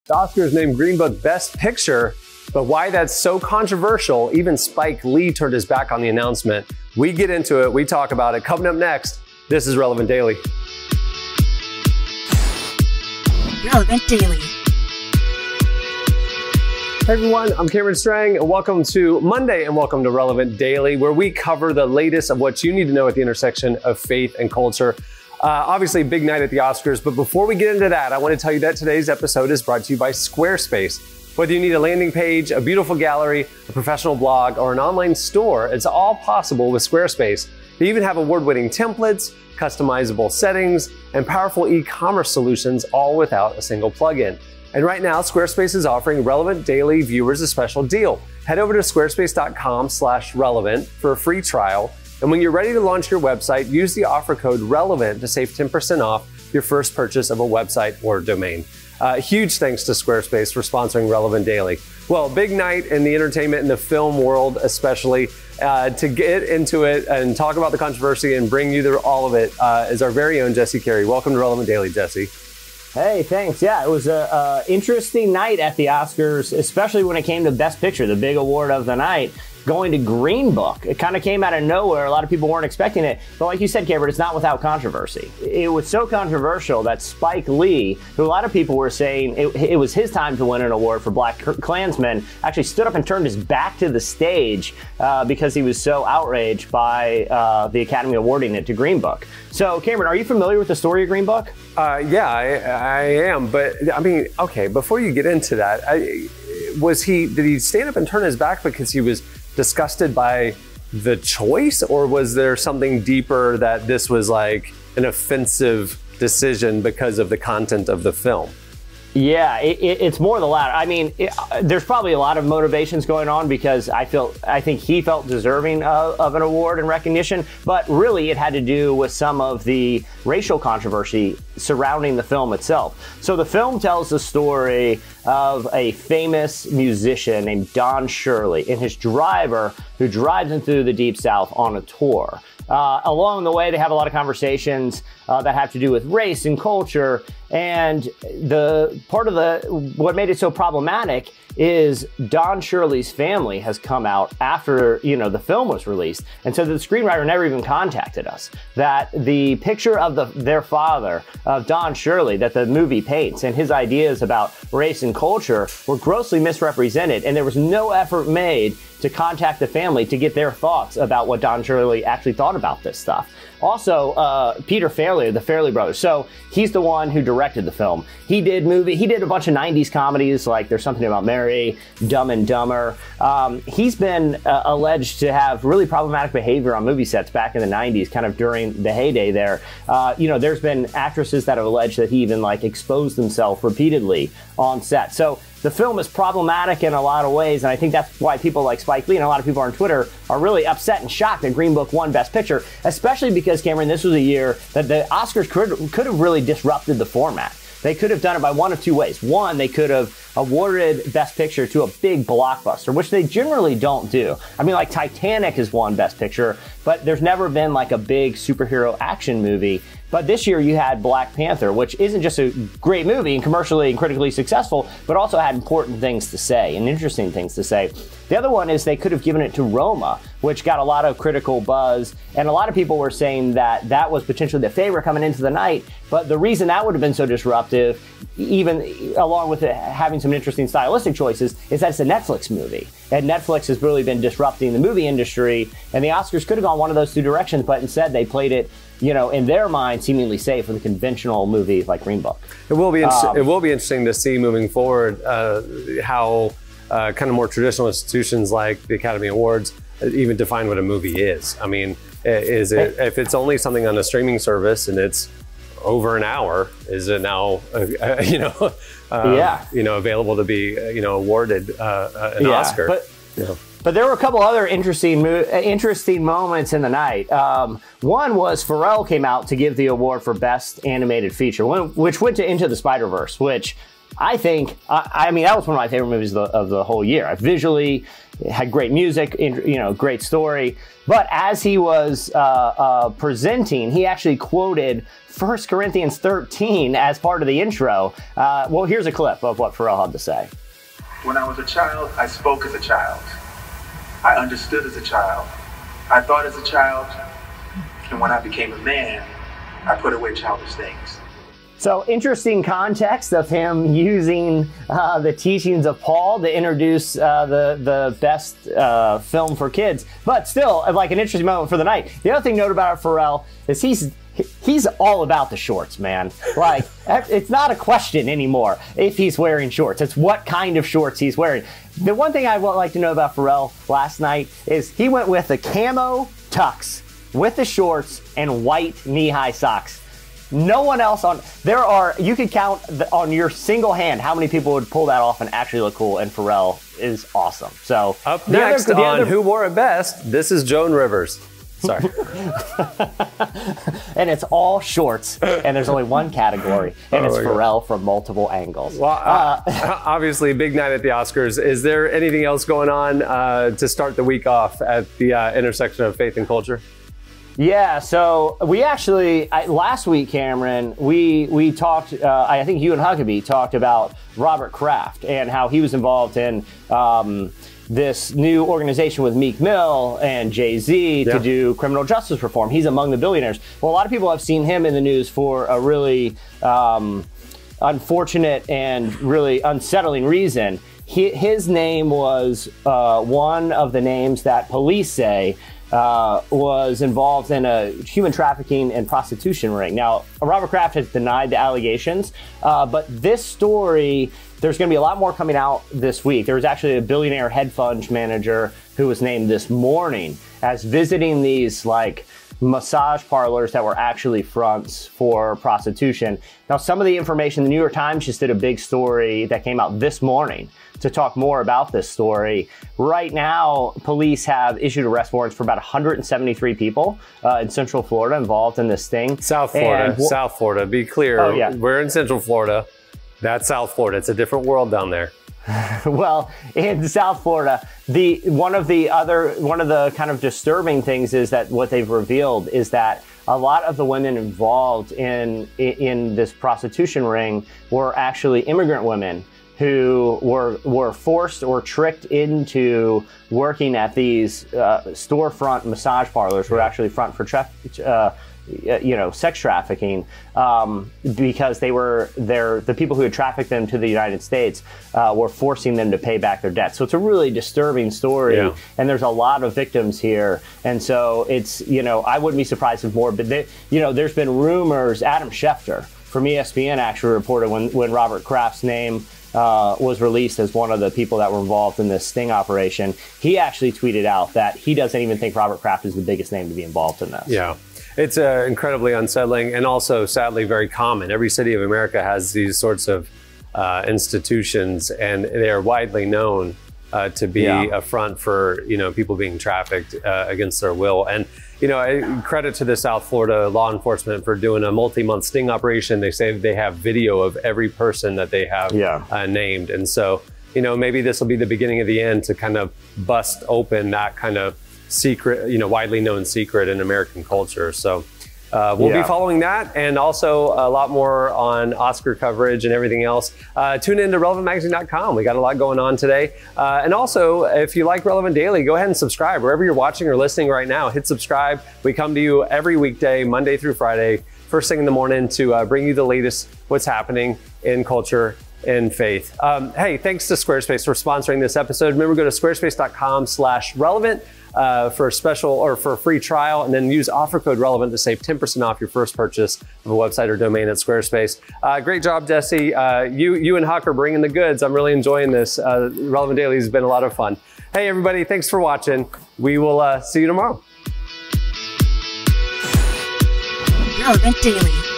The Oscars named Green Book Best Picture, but why that's so controversial, even Spike Lee turned his back on the announcement. We get into it, we talk about it. Coming up next, this is Relevant Daily. Relevant Daily. Hey everyone, I'm Cameron Strang, and welcome to Monday and welcome to Relevant Daily, where we cover the latest of what you need to know at the intersection of faith and culture. Obviously, big night at the Oscars, but before we get into that, I want to tell you that today's episode is brought to you by Squarespace. Whether you need a landing page, a beautiful gallery, a professional blog, or an online store, it's all possible with Squarespace. They even have award-winning templates, customizable settings, and powerful e-commerce solutions, all without a single plugin. And right now, Squarespace is offering Relevant Daily viewers a special deal. Head over to squarespace.com/relevant for a free trial. And when you're ready to launch your website, use the offer code RELEVANT to save 10% off your first purchase of a website or domain. Huge thanks to Squarespace for sponsoring Relevant Daily. Well, big night in the entertainment and the film world, especially. To get into it and talk about the controversy and bring you through all of it is our very own Jesse Carey. Welcome to Relevant Daily, Jesse. Hey, thanks. Yeah, it was an interesting night at the Oscars, especially when it came to Best Picture, the big award of the night, going to Green Book. It kind of came out of nowhere. A lot of people weren't expecting it. But like you said, Cameron, it's not without controversy. It was so controversial that Spike Lee, who a lot of people were saying it was his time to win an award for Black Klansman, actually stood up and turned his back to the stage because he was so outraged by the Academy awarding it to Green Book. So, Cameron, are you familiar with the story of Green Book? Yeah, I am. But, I mean, okay, before you get into that, did he stand up and turn his back because he was disgusted by the choice, or was there something deeper that this was like an offensive decision because of the content of the film? Yeah, it's more the latter. I mean, there's probably a lot of motivations going on because I think he felt deserving of an award and recognition, but really it had to do with some of the racial controversy surrounding the film itself. So the film tells the story of a famous musician named Don Shirley and his driver who drives him through the Deep South on a tour. Along the way, they have a lot of conversations that have to do with race and culture. And the part of what made it so problematic is Don Shirley's family has come out after, the film was released. And so the screenwriter never even contacted us. That the picture of their father, of Don Shirley, that the movie paints and his ideas about race and culture were grossly misrepresented. And there was no effort made to contact the family to get their thoughts about what Don Shirley actually thought about this stuff. Also, Peter Farrelly, the Farrelly brothers. So he's the one who directed the film. He did a bunch of 90s comedies like There's Something About Mary, Dumb and Dumber. He's been alleged to have really problematic behavior on movie sets back in the 90s, kind of during the heyday there. There's been actresses that have alleged that he even exposed himself repeatedly on set. So the film is problematic in a lot of ways, and I think that's why people like Spike Lee and a lot of people on Twitter are really upset and shocked that Green Book won Best Picture, especially because, Cameron, this was a year that the Oscars could have really disrupted the format. They could have done it by one of two ways. One, they could have awarded Best Picture to a big blockbuster, which they generally don't do. I mean, Titanic has won Best Picture, but there's never been a big superhero action movie. But this year you had Black Panther, which isn't just a great movie and commercially and critically successful, but also had important things to say and interesting things to say. The other one is they could have given it to Roma, which got a lot of critical buzz. And a lot of people were saying that that was potentially the favorite coming into the night. But the reason that would have been so disruptive, even along with it having some interesting stylistic choices, is that it's a Netflix movie. And Netflix has really been disrupting the movie industry. And the Oscars could have gone one of those two directions, but instead they played it, in their mind, seemingly safe with a conventional movie like Green Book. It will be interesting to see moving forward how kind of more traditional institutions like the Academy Awards even define what a movie is. I mean, if it's only something on a streaming service and it's over an hour, is it now available to be awarded an Oscar? But there were a couple other interesting moments in the night. One was Pharrell came out to give the award for Best Animated Feature, which went to Into the Spider-Verse, which I think, that was one of my favorite movies of the whole year. Visually, It had great music, great story. But as he was presenting, he actually quoted 1 Corinthians 13 as part of the intro. Well, here's a clip of what Pharrell had to say. When I was a child, I spoke as a child. I understood as a child. I thought as a child. And when I became a man, I put away childish things. So interesting context of him using the teachings of Paul to introduce the best film for kids, but still like an interesting moment for the night. The other thing to note about Pharrell is he's all about the shorts, man. Like it's not a question anymore if he's wearing shorts. It's what kind of shorts he's wearing. The one thing I would like to know about Pharrell last night is he went with the camo tux with the shorts and white knee-high socks. No one else you could count on your single hand how many people would pull that off and actually look cool, and Pharrell is awesome. So up next on Who Wore It Best, this is Joan Rivers. Sorry. And it's all shorts, and there's only one category, and it's Pharrell from multiple angles. Well, obviously, big night at the Oscars. Is there anything else going on to start the week off at the intersection of faith and culture? Yeah, so we actually, last week, Cameron, we talked, I think you and Huckabee talked about Robert Kraft and how he was involved in this new organization with Meek Mill and Jay-Z to do criminal justice reform. He's among the billionaires. Well, a lot of people have seen him in the news for a really unfortunate and really unsettling reason. His name was one of the names that police say was involved in a human trafficking and prostitution ring. Now, Robert Kraft has denied the allegations, but this story, there's going to be a lot more coming out this week. There was actually a billionaire hedge fund manager who was named this morning as visiting these like massage parlors that were actually fronts for prostitution. Now, some of the information, the New York Times just did a big story that came out this morning to talk more about this story. Right now, police have issued arrest warrants for about 173 people in Central Florida involved in this thing. South Florida, be clear. We're in Central Florida. That's South Florida. It's a different world down there. Well, in South Florida, one of the kind of disturbing things is that what they've revealed is that a lot of the women involved in this prostitution ring were actually immigrant women who were forced or tricked into working at these storefront massage parlors, were actually front for sex trafficking, because the people who had trafficked them to the United States were forcing them to pay back their debt. So it's a really disturbing story, and there's a lot of victims here. And so it's, I wouldn't be surprised if more, but there's been rumors. Adam Schefter from ESPN actually reported when Robert Kraft's name was released as one of the people that were involved in this sting operation. He actually tweeted out that he doesn't even think Robert Kraft is the biggest name to be involved in this. Yeah. It's incredibly unsettling and also sadly very common. Every city of America has these sorts of institutions, and they are widely known to be a front for people being trafficked against their will. And credit to the South Florida law enforcement for doing a multi-month sting operation. They say they have video of every person that they have named, and so maybe this will be the beginning of the end to kind of bust open that kind of secret, widely known secret in American culture. So we'll be following that, and also a lot more on Oscar coverage and everything else. Tune in to relevantmagazine.com. We got a lot going on today. And also, if you like Relevant Daily, go ahead and subscribe. Wherever you're watching or listening right now, hit subscribe. We come to you every weekday, Monday through Friday, first thing in the morning, to bring you the latest, what's happening in culture and faith. Hey, thanks to Squarespace for sponsoring this episode. Remember, go to squarespace.com/relevant. For a special or for a free trial, and then use offer code RELEVANT to save 10% off your first purchase of a website or domain at Squarespace. Great job, Jesse. You and Huck are bringing the goods. I'm really enjoying this. Relevant Daily has been a lot of fun. Hey, everybody, thanks for watching. We will see you tomorrow. Relevant Daily.